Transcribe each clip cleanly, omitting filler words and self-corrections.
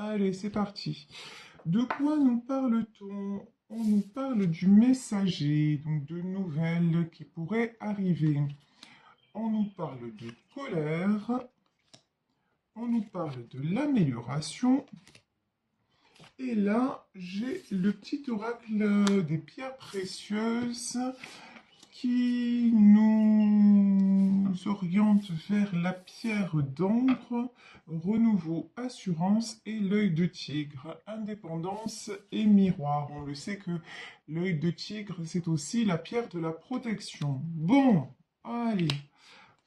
Allez, c'est parti. De quoi nous parle-t-on? On nous parle du messager, donc de nouvelles qui pourraient arriver. On nous parle de colère, on nous parle de l'amélioration. Et là, j'ai le petit oracle des pierres précieuses qui nous oriente vers la pierre d'ambre, renouveau, assurance et l'œil de tigre, indépendance et miroir. On le sait que l'œil de tigre, c'est aussi la pierre de la protection. Bon, allez,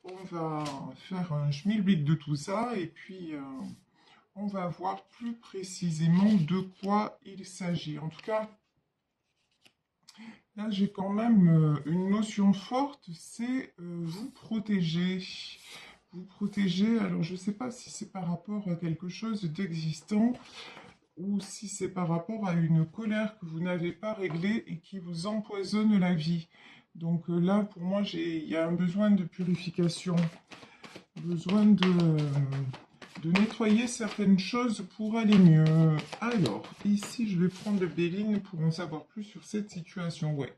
on va faire un schmilblick de tout ça et puis on va voir plus précisément de quoi il s'agit. En tout cas, là, j'ai quand même une notion forte, c'est vous protéger. Vous protéger, alors je ne sais pas si c'est par rapport à quelque chose d'existant ou si c'est par rapport à une colère que vous n'avez pas réglée et qui vous empoisonne la vie. Donc là, pour moi, il y a un besoin de purification, besoin de nettoyer certaines choses pour aller mieux. Alors, ici, je vais prendre le Béline pour en savoir plus sur cette situation. Ouais.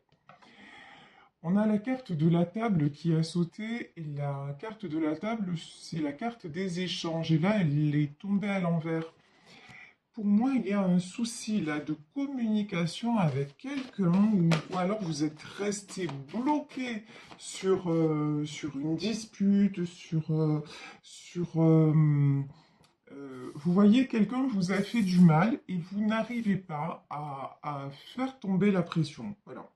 On a la carte de la table qui a sauté, et la carte de la table, c'est la carte des échanges. Et là, elle est tombée à l'envers. Pour moi, il y a un souci là de communication avec quelqu'un, ou alors vous êtes resté bloqué sur une dispute, vous voyez, quelqu'un vous a fait du mal et vous n'arrivez pas à faire tomber la pression. Voilà.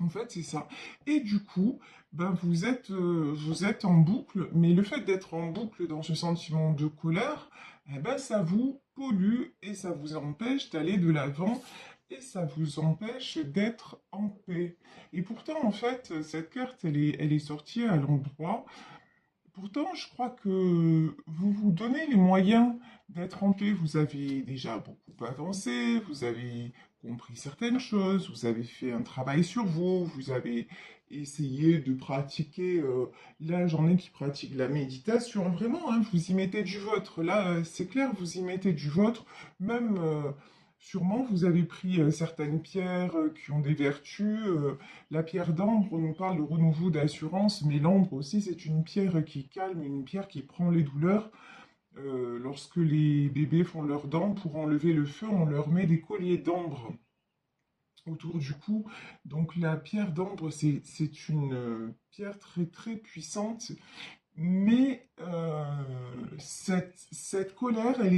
En fait, c'est ça. Et du coup, ben, vous êtes en boucle, mais le fait d'être en boucle dans ce sentiment de colère, eh ben, ça vous pollue et ça vous empêche d'aller de l'avant et ça vous empêche d'être en paix. Et pourtant, en fait, cette carte, elle est sortie à l'endroit. Pourtant, je crois que vous vous donnez les moyens d'être en paix. Vous avez déjà beaucoup avancé, vous avez compris certaines choses, vous avez fait un travail sur vous, vous avez essayé de pratiquer. Là, j'en ai qui pratiquent la méditation. Vraiment, hein, vous y mettez du vôtre. Là, c'est clair, vous y mettez du vôtre. Même, sûrement, vous avez pris certaines pierres qui ont des vertus. La pierre d'ambre, on nous parle de renouveau d'assurance, mais l'ambre aussi, c'est une pierre qui calme, une pierre qui prend les douleurs. Lorsque les bébés font leurs dents, pour enlever le feu, on leur met des colliers d'ambre autour du cou. Donc la pierre d'ambre, c'est une pierre très très puissante, mais cette colère, elle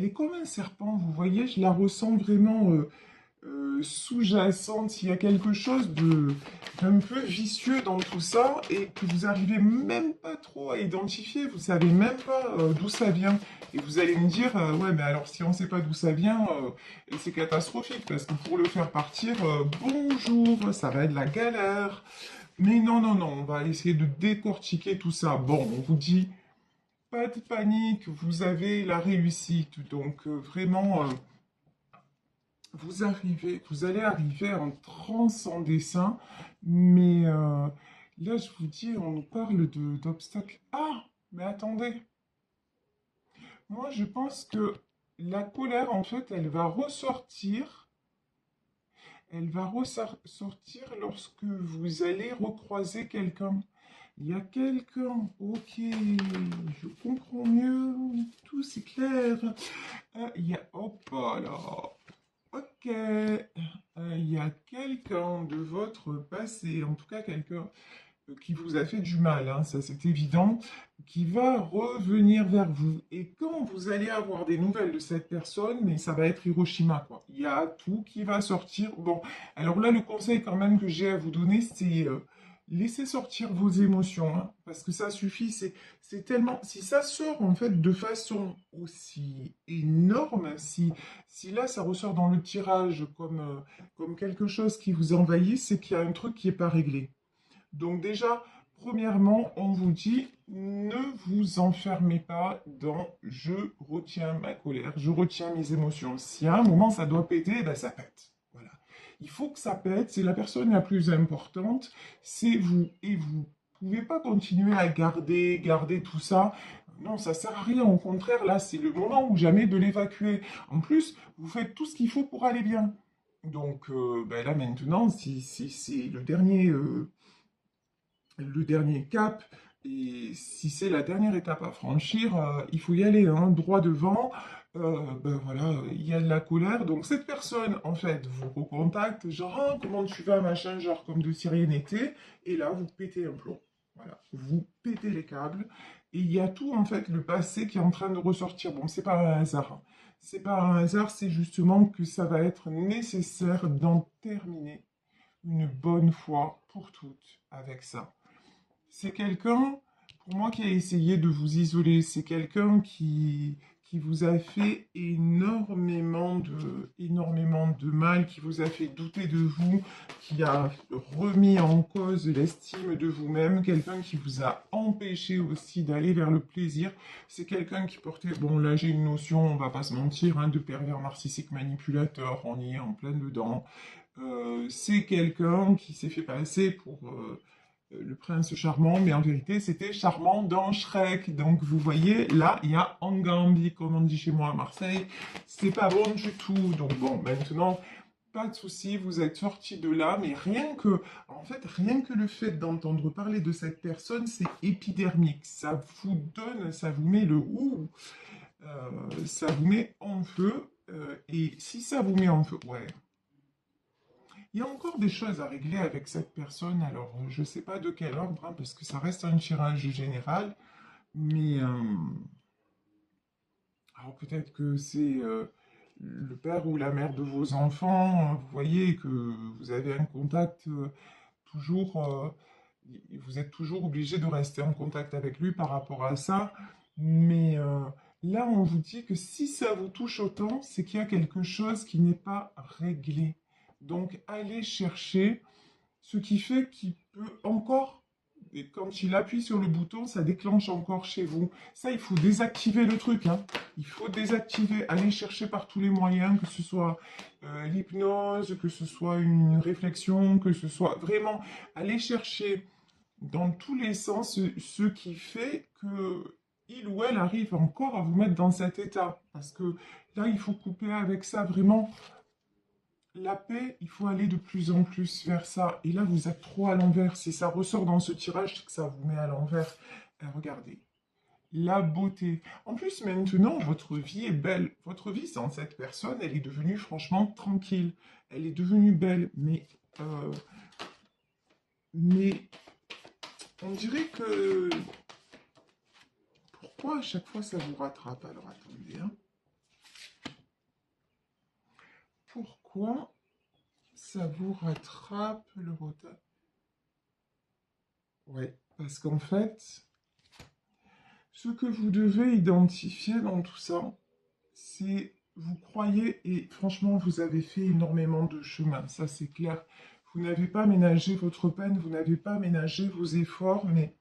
est comme un serpent, vous voyez, je la ressens vraiment sous-jacente, il y a quelque chose d'un peu vicieux dans tout ça et que vous arrivez même pas trop à identifier, vous savez même pas d'où ça vient. Et vous allez me dire, ouais, mais alors si on sait pas d'où ça vient, c'est catastrophique parce que pour le faire partir, bonjour, ça va être la galère. Mais non, non, non, on va essayer de décortiquer tout ça. Bon, on vous dit, pas de panique, vous avez la réussite. Donc vraiment, vous allez arriver en transe en dessin, mais là, je vous dis, on nous parle d'obstacles. Ah, mais attendez, moi, je pense que la colère, en fait, elle va ressortir lorsque vous allez recroiser quelqu'un. Il y a quelqu'un, ok, je comprends mieux, tout c'est clair. Il y a, hop là, ok, il y a quelqu'un de votre passé, en tout cas quelqu'un qui vous a fait du mal, hein, ça c'est évident, qui va revenir vers vous. Et quand vous allez avoir des nouvelles de cette personne, mais ça va être Hiroshima, quoi. Il y a tout qui va sortir. Bon, alors là, le conseil quand même que j'ai à vous donner, c'est laissez sortir vos émotions, hein, parce que ça suffit, c'est tellement... Si ça sort en fait de façon aussi énorme, si là ça ressort dans le tirage comme quelque chose qui vous envahit, c'est qu'il y a un truc qui n'est pas réglé. Donc déjà, premièrement, on vous dit, ne vous enfermez pas dans je retiens ma colère, je retiens mes émotions. Si à un moment ça doit péter, ben ça pète. Voilà. Il faut que ça pète, c'est la personne la plus importante, c'est vous. Et vous ne pouvez pas continuer à garder tout ça. Non, ça sert à rien. Au contraire, là, c'est le moment ou jamais de l'évacuer. En plus, vous faites tout ce qu'il faut pour aller bien. Donc, ben là, maintenant, si c'est le dernier cap, et si c'est la dernière étape à franchir, il faut y aller, hein, droit devant. Ben voilà, il y a de la colère. Donc cette personne, en fait, vous recontacte, genre, ah, comment tu vas, machin, genre comme de si rien n'était. Et là, vous pétez un plomb. Voilà, vous pétez les câbles. Et il y a tout, en fait, le passé qui est en train de ressortir. Bon, c'est pas un hasard, hein. C'est pas un hasard, c'est justement que ça va être nécessaire d'en terminer une bonne fois pour toutes avec ça. C'est quelqu'un, pour moi, qui a essayé de vous isoler. C'est quelqu'un qui vous a fait énormément de mal, qui vous a fait douter de vous, qui a remis en cause l'estime de vous-même, quelqu'un qui vous a empêché aussi d'aller vers le plaisir. C'est quelqu'un qui portait, bon là j'ai une notion, on va pas se mentir, hein, de pervers narcissique manipulateur, on y est en plein dedans. C'est quelqu'un qui s'est fait passer pour le prince charmant, mais en vérité, c'était charmant dans Shrek. Donc, vous voyez, là, il y a Angambi, comme on dit chez moi à Marseille. C'est pas bon du tout. Donc, bon, maintenant, pas de souci, vous êtes sorti de là, mais rien que le fait d'entendre parler de cette personne, c'est épidermique. Ça vous donne, ça vous met le ouh, ça vous met en feu. Et si ça vous met en feu, ouais, il y a encore des choses à régler avec cette personne, alors je ne sais pas de quel ordre, hein, parce que ça reste un tirage général, mais alors peut-être que c'est le père ou la mère de vos enfants, vous voyez que vous avez un contact toujours, vous êtes toujours obligé de rester en contact avec lui par rapport à ça, mais là on vous dit que si ça vous touche autant, c'est qu'il y a quelque chose qui n'est pas réglé. Donc allez chercher ce qui fait qu'il peut encore, et quand il appuie sur le bouton, ça déclenche encore chez vous. Ça, il faut désactiver le truc, hein. Il faut désactiver, aller chercher par tous les moyens, que ce soit l'hypnose, que ce soit une réflexion, que ce soit vraiment aller chercher dans tous les sens ce qui fait que il ou elle arrive encore à vous mettre dans cet état. Parce que là, il faut couper avec ça vraiment la paix, il faut aller de plus en plus vers ça. Et là, vous êtes trop à l'envers. Si ça ressort dans ce tirage, c'est que ça vous met à l'envers. Regardez, la beauté. En plus, maintenant, votre vie est belle. Votre vie sans cette personne, elle est devenue franchement tranquille. Elle est devenue belle. Mais on dirait que... Pourquoi à chaque fois ça vous rattrape? Alors attendez, hein. Pourquoi ça vous rattrape le retard? Ouais, parce qu'en fait, ce que vous devez identifier dans tout ça, c'est vous croyez, et franchement, vous avez fait énormément de chemin, ça c'est clair. Vous n'avez pas ménagé votre peine, vous n'avez pas ménagé vos efforts, mais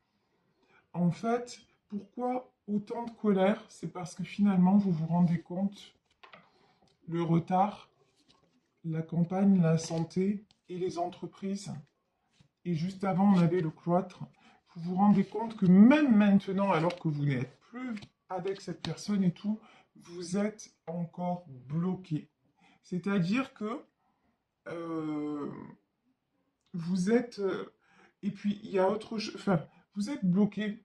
en fait, pourquoi autant de colère? C'est parce que finalement, vous vous rendez compte, le retard, la campagne, la santé et les entreprises, et juste avant, on avait le cloître. Vous vous rendez compte que même maintenant, alors que vous n'êtes plus avec cette personne et tout, vous êtes encore bloqué. C'est-à-dire que euh, vous êtes... et puis, il y a autre chose... Enfin, vous êtes bloqué.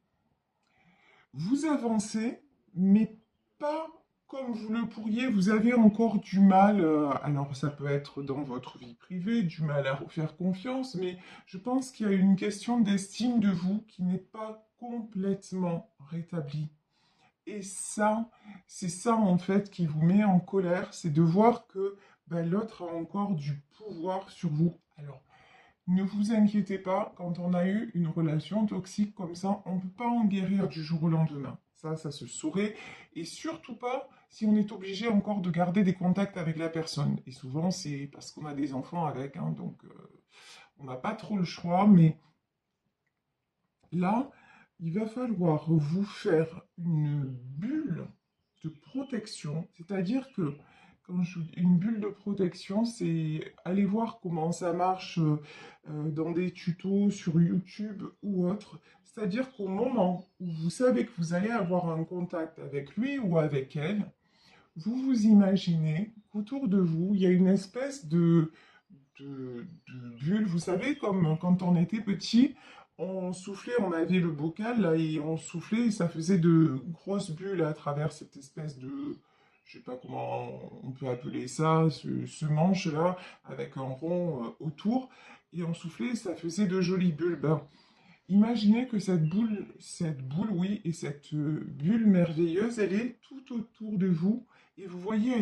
Vous avancez, mais pas comme vous le pourriez. Vous avez encore du mal. Alors, ça peut être dans votre vie privée, du mal à vous faire confiance, mais je pense qu'il y a une question d'estime de vous qui n'est pas complètement rétablie. Et ça, c'est ça en fait qui vous met en colère, c'est de voir que ben, l'autre a encore du pouvoir sur vous. Alors, ne vous inquiétez pas, quand on a eu une relation toxique comme ça, on ne peut pas en guérir du jour au lendemain. Ça se saurait. Et surtout pas si on est obligé encore de garder des contacts avec la personne. Et souvent, c'est parce qu'on a des enfants avec, hein, donc on n'a pas trop le choix. Mais là, il va falloir vous faire une bulle de protection. C'est-à-dire que quand je dis une bulle de protection, c'est aller voir comment ça marche dans des tutos sur YouTube ou autre. C'est-à-dire qu'au moment où vous savez que vous allez avoir un contact avec lui ou avec elle, vous vous imaginez qu'autour de vous, il y a une espèce de bulle. Vous savez, comme quand on était petit, on soufflait, on avait le bocal là, et on soufflait et ça faisait de grosses bulles à travers cette espèce de, je sais pas comment on peut appeler ça, ce manche-là, avec un rond autour. Et on soufflait et ça faisait de jolies bulles. Ben, imaginez que cette boule, oui, et cette bulle merveilleuse, elle est tout autour de vous. Et vous voyez,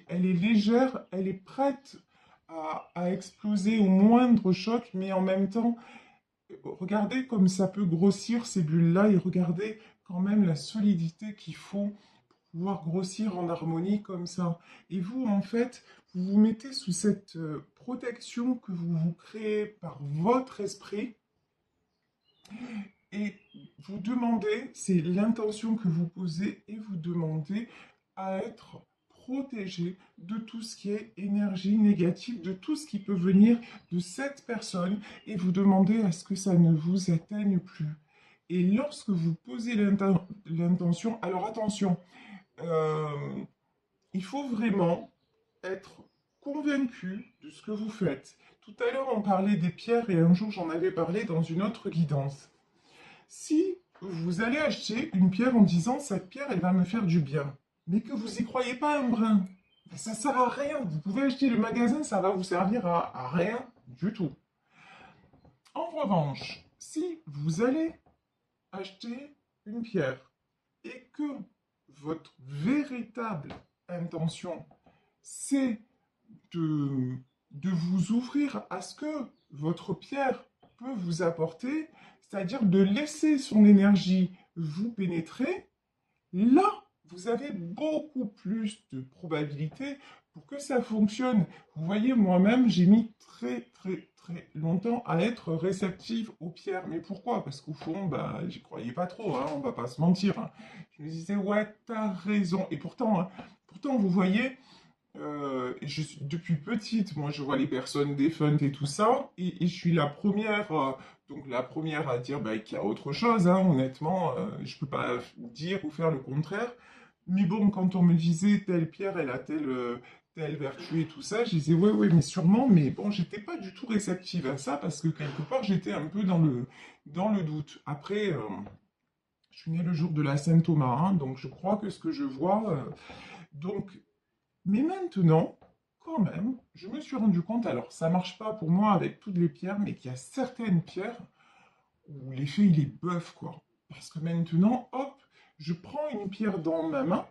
elle est légère, elle est prête à exploser au moindre choc, mais en même temps, regardez comme ça peut grossir ces bulles-là et regardez quand même la solidité qu'il faut pour pouvoir grossir en harmonie comme ça. Et vous, en fait, vous vous mettez sous cette protection que vous vous créez par votre esprit et vous demandez, c'est l'intention que vous posez, et vous demandez à être protégé de tout ce qui est énergie négative, de tout ce qui peut venir de cette personne, et vous demandez à ce que ça ne vous atteigne plus. Et lorsque vous posez l'intention, alors attention, euh, il faut vraiment être convaincu de ce que vous faites. Tout à l'heure, on parlait des pierres et un jour, j'en avais parlé dans une autre guidance. Si vous allez acheter une pierre en disant cette pierre, elle va me faire du bien, mais que vous n'y croyez pas un brin, ben, ça ne sert à rien. Vous pouvez acheter le magasin, ça va vous servir à rien du tout. En revanche, si vous allez acheter une pierre et que votre véritable intention, c'est de, de vous ouvrir à ce que votre pierre peut vous apporter, c'est-à-dire de laisser son énergie vous pénétrer, là, vous avez beaucoup plus de probabilités pour que ça fonctionne. Vous voyez, moi-même, j'ai mis très longtemps à être réceptive aux pierres. Mais pourquoi? Parce qu'au fond, bah, j'y croyais pas trop, hein, on va pas se mentir, hein. Je me disais, ouais, t'as raison. Et pourtant, hein, pourtant, vous voyez, depuis petite, moi je vois les personnes défuntes et tout ça, et je suis la première, donc la première à dire bah, qu'il y a autre chose, hein, honnêtement, je peux pas dire ou faire le contraire. Mais bon, quand on me disait telle pierre, elle a telle vertu et tout ça, je disais ouais, ouais, mais sûrement, mais bon, j'étais pas du tout réceptive à ça parce que quelque part j'étais un peu dans le doute. Après, je suis né le jour de la Saint-Thomas, hein, donc je crois que ce que je vois, donc mais maintenant, quand même, je me suis rendu compte, alors ça marche pas pour moi avec toutes les pierres, mais qu'il y a certaines pierres où l'effet il est bœuf, quoi. Parce que maintenant, hop, je prends une pierre dans ma main,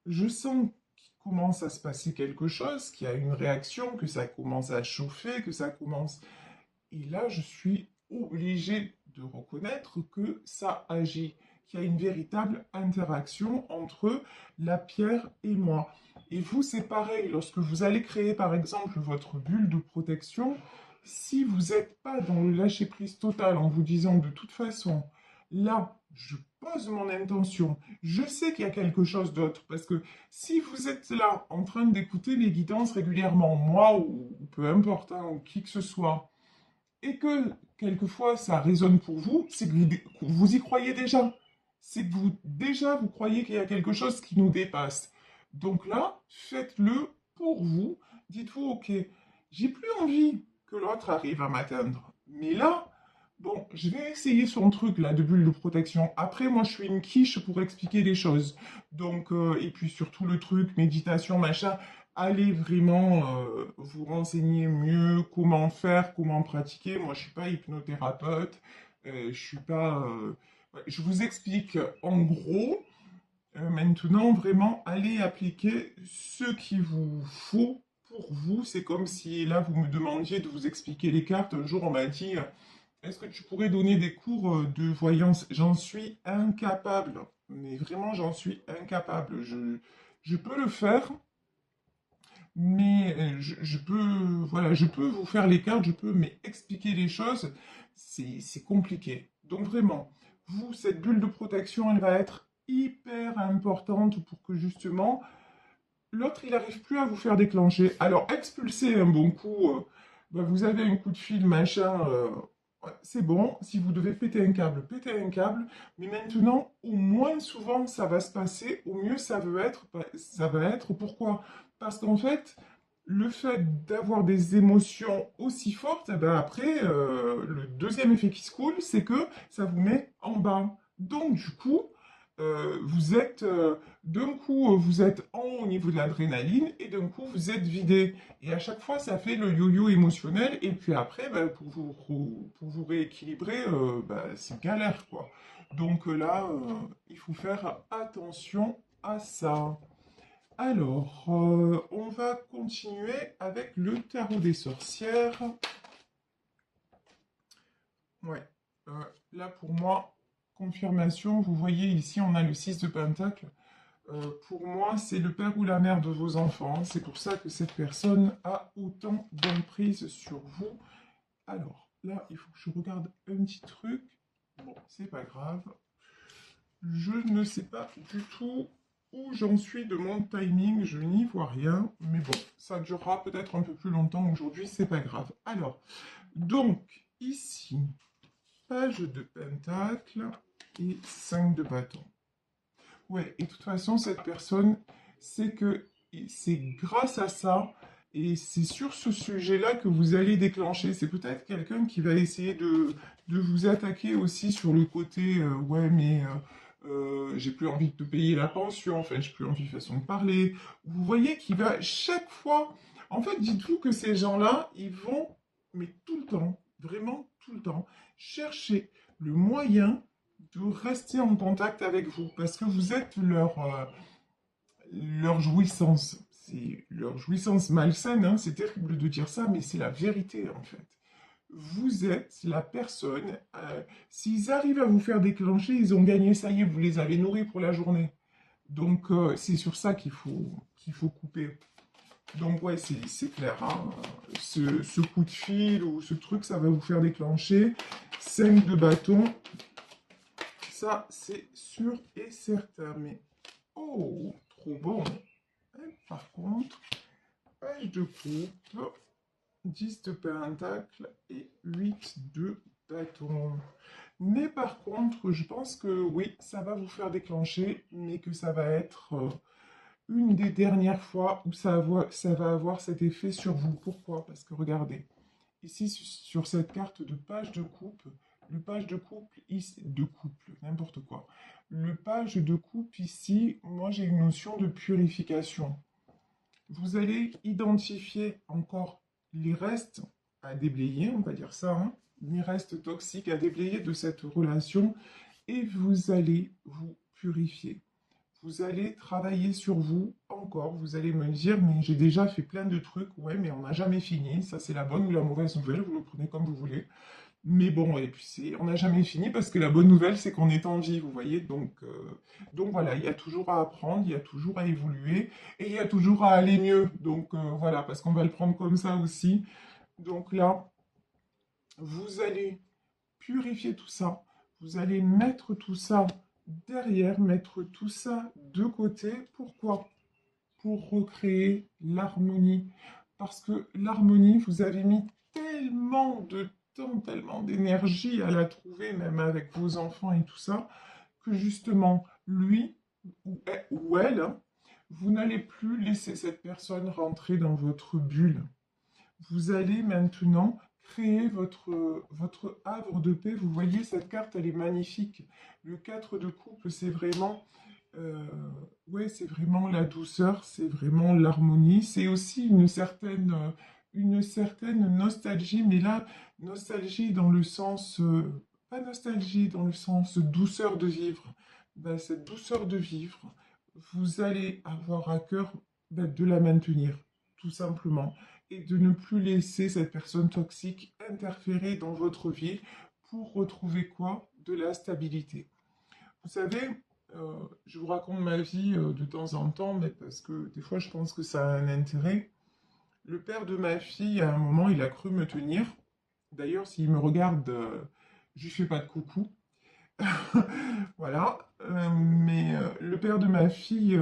je sens qu'il commence à se passer quelque chose, qu'il y a une réaction, que ça commence à chauffer, que ça commence. Et là, je suis obligé de reconnaître que ça agit, qu'il y a une véritable interaction entre la pierre et moi. Et vous, c'est pareil, lorsque vous allez créer par exemple votre bulle de protection, si vous n'êtes pas dans le lâcher-prise total en vous disant de toute façon, là, je pose mon intention, je sais qu'il y a quelque chose d'autre, parce que si vous êtes là en train d'écouter les guidances régulièrement, moi ou peu importe, hein, ou qui que ce soit, et que quelquefois ça résonne pour vous, c'est que vous y croyez déjà. C'est que vous déjà vous croyez qu'il y a quelque chose qui nous dépasse. Donc là, faites-le pour vous. Dites-vous, ok, j'ai plus envie que l'autre arrive à m'atteindre. Mais là, bon, je vais essayer son truc là de bulle de protection. Après, moi, je suis une quiche pour expliquer les choses. Donc, et puis surtout le truc, méditation, machin, allez vraiment vous renseigner mieux comment faire, comment pratiquer. Moi, je suis pas hypnothérapeute, je suis pas. Ouais, je vous explique en gros. Maintenant, vraiment, allez appliquer ce qu'il vous faut pour vous. C'est comme si là, vous me demandiez de vous expliquer les cartes. Un jour, on m'a dit, est-ce que tu pourrais donner des cours de voyance? J'en suis incapable. Mais vraiment, j'en suis incapable. Je peux le faire, mais je peux, voilà, je peux vous faire les cartes, je peux, mais expliquer les choses, c'est compliqué. Donc vraiment, vous, cette bulle de protection, elle va être hyper importante pour que justement l'autre, il n'arrive plus à vous faire déclencher. Alors, expulser un bon coup, bah, vous avez un coup de fil, machin, ouais, c'est bon. Si vous devez péter un câble, pétez un câble. Mais maintenant, au moins souvent, ça va se passer. Au mieux, ça veut être, bah, ça va être. Pourquoi? Parce qu'en fait, le fait d'avoir des émotions aussi fortes, eh ben après, le deuxième effet qui se coule, c'est que ça vous met en bas. Donc, du coup, vous êtes d'un coup, vous êtes en haut au niveau de l'adrénaline et d'un coup, vous êtes vidé. Et à chaque fois, ça fait le yo-yo émotionnel. Et puis après, bah, pour vous rééquilibrer, bah, c'est galère, quoi. Donc là, il faut faire attention à ça. Alors, on va continuer avec le tarot des sorcières. Ouais, euh, là pour moi, confirmation, vous voyez ici, on a le 6 de Pentacle. Pour moi, c'est le père ou la mère de vos enfants. C'est pour ça que cette personne a autant d'emprise sur vous. Alors, là, il faut que je regarde un petit truc. Bon, c'est pas grave. Je ne sais pas du tout où j'en suis de mon timing. Je n'y vois rien. Mais bon, ça durera peut-être un peu plus longtemps aujourd'hui. C'est pas grave. Alors, donc, ici, page de pentacle et 5 de bâton. Ouais, et de toute façon, cette personne, c'est que c'est grâce à ça, et c'est sur ce sujet-là que vous allez déclencher. C'est peut-être quelqu'un qui va essayer de vous attaquer aussi sur le côté, ouais, mais j'ai plus envie de te payer la pension, enfin, j'ai plus envie de façon de parler. Vous voyez qu'il va chaque fois, en fait, dites-vous que ces gens-là, ils vont, mais tout le temps, vraiment tout le temps, chercher le moyen de rester en contact avec vous parce que vous êtes leur jouissance. C'est leur jouissance malsaine, hein, c'est terrible de dire ça, mais c'est la vérité en fait. Vous êtes la personne, s'ils arrivent à vous faire déclencher, ils ont gagné, ça y est, vous les avez nourris pour la journée. Donc c'est sur ça qu'il faut couper. Donc ouais, c'est clair, hein. Ce coup de fil ou ce truc, ça va vous faire déclencher. 5 de bâton, ça, c'est sûr et certain. Mais, oh, trop bon. Et par contre, page de coupe, 10 de pentacle et 8 de bâton. Mais par contre, je pense que oui, ça va vous faire déclencher, mais que ça va être une des dernières fois où ça va avoir cet effet sur vous. Pourquoi? Parce que regardez, ici, sur cette carte de page de coupe, le page de couple, ici, de couple, n'importe quoi. Le page de coupe ici, moi j'ai une notion de purification. Vous allez identifier encore les restes à déblayer, on va dire ça, hein, les restes toxiques à déblayer de cette relation et vous allez vous purifier. Vous allez travailler sur vous encore. Vous allez me dire, mais j'ai déjà fait plein de trucs. Ouais, mais on n'a jamais fini. Ça, c'est la bonne ou la mauvaise nouvelle. Vous le prenez comme vous voulez. Mais bon, et puis on n'a jamais fini parce que la bonne nouvelle, c'est qu'on est en vie, vous voyez. Donc voilà, il y a toujours à apprendre, il y a toujours à évoluer et il y a toujours à aller mieux. Donc voilà, parce qu'on va le prendre comme ça aussi. Donc là, vous allez purifier tout ça. Vous allez mettre tout ça derrière, mettre tout ça de côté. Pourquoi? Pour recréer l'harmonie. Parce que l'harmonie, vous avez mis tellement de temps, tellement d'énergie à la trouver, même avec vos enfants et tout ça, que justement, lui ou elle, hein, vous n'allez plus laisser cette personne rentrer dans votre bulle. Vous allez maintenant créer votre havre de paix. Vous voyez, cette carte, elle est magnifique. Le 4 de coupe, c'est vraiment, euh, ouais, c'est vraiment la douceur, c'est vraiment l'harmonie. C'est aussi une certaine nostalgie, mais là, nostalgie dans le sens, pas nostalgie, dans le sens douceur de vivre. Ben, cette douceur de vivre, vous allez avoir à cœur de la maintenir, tout simplement et de ne plus laisser cette personne toxique interférer dans votre vie pour retrouver quoi? De la stabilité. Vous savez, je vous raconte ma vie de temps en temps, mais parce que des fois je pense que ça a un intérêt. Le père de ma fille, à un moment, il a cru me tenir. D'ailleurs, s'il me regarde, je lui fais pas de coucou. Voilà. Mais le père de ma fille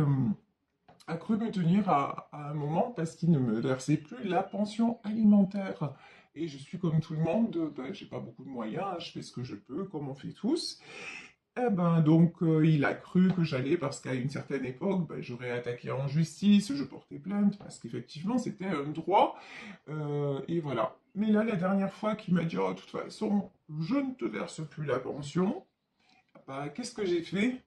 a cru me tenir à un moment parce qu'il ne me versait plus la pension alimentaire. Et je suis comme tout le monde, ben, j'ai pas beaucoup de moyens, hein, je fais ce que je peux, comme on fait tous. Eh ben, donc, il a cru que j'allais, parce qu'à une certaine époque, ben, j'aurais attaqué en justice, je portais plainte, parce qu'effectivement, c'était un droit, et voilà. Mais là, la dernière fois qu'il m'a dit, oh, de toute façon, je ne te verse plus la pension, bah, qu'est-ce que j'ai fait?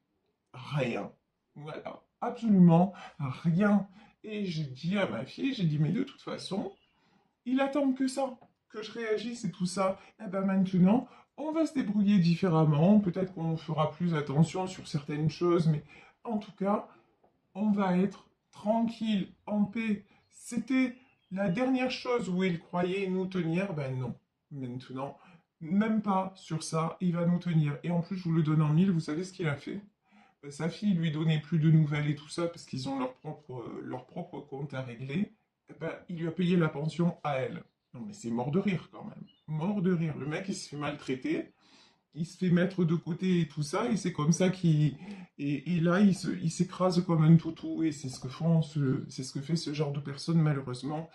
Rien. Voilà, absolument rien. Et j'ai dit à ma fille, j'ai dit, mais de toute façon, il attend que ça, que je réagisse et tout ça. Et ben maintenant, on va se débrouiller différemment. Peut-être qu'on fera plus attention sur certaines choses, mais en tout cas, on va être tranquille, en paix. C'était la dernière chose où il croyait nous tenir. Ben non. Maintenant, même pas sur ça, il va nous tenir. Et en plus, je vous le donne en mille, vous savez ce qu'il a fait? Sa fille lui donnait plus de nouvelles et tout ça parce qu'ils ont leur propre compte à régler. Eh ben, il lui a payé la pension à elle. Non mais c'est mort de rire quand même. Mort de rire. Le mec il se fait maltraiter, il se fait mettre de côté et tout ça, et c'est comme ça qu'il... Et là il s'écrase comme un toutou, et c'est ce que fait ce genre de personne malheureusement.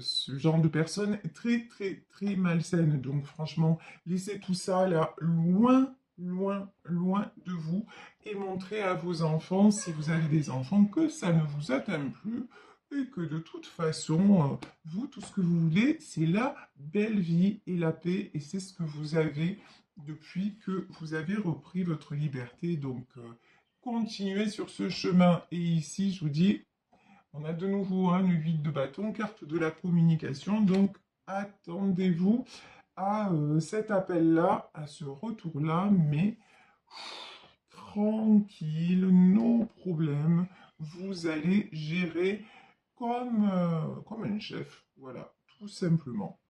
Ce genre de personne est très très très malsaine. Donc franchement, laissez tout ça là loin, loin, loin de vous, et montrez à vos enfants, si vous avez des enfants, que ça ne vous atteint plus, et que de toute façon, vous, tout ce que vous voulez, c'est la belle vie et la paix, et c'est ce que vous avez depuis que vous avez repris votre liberté. Donc, continuez sur ce chemin. Et ici, je vous dis, on a de nouveau un 8 de bâton, carte de la communication. Donc, attendez-vous à cet appel-là, à ce retour-là, mais tranquille, nos problèmes. Vous allez gérer comme un chef. Voilà, tout simplement.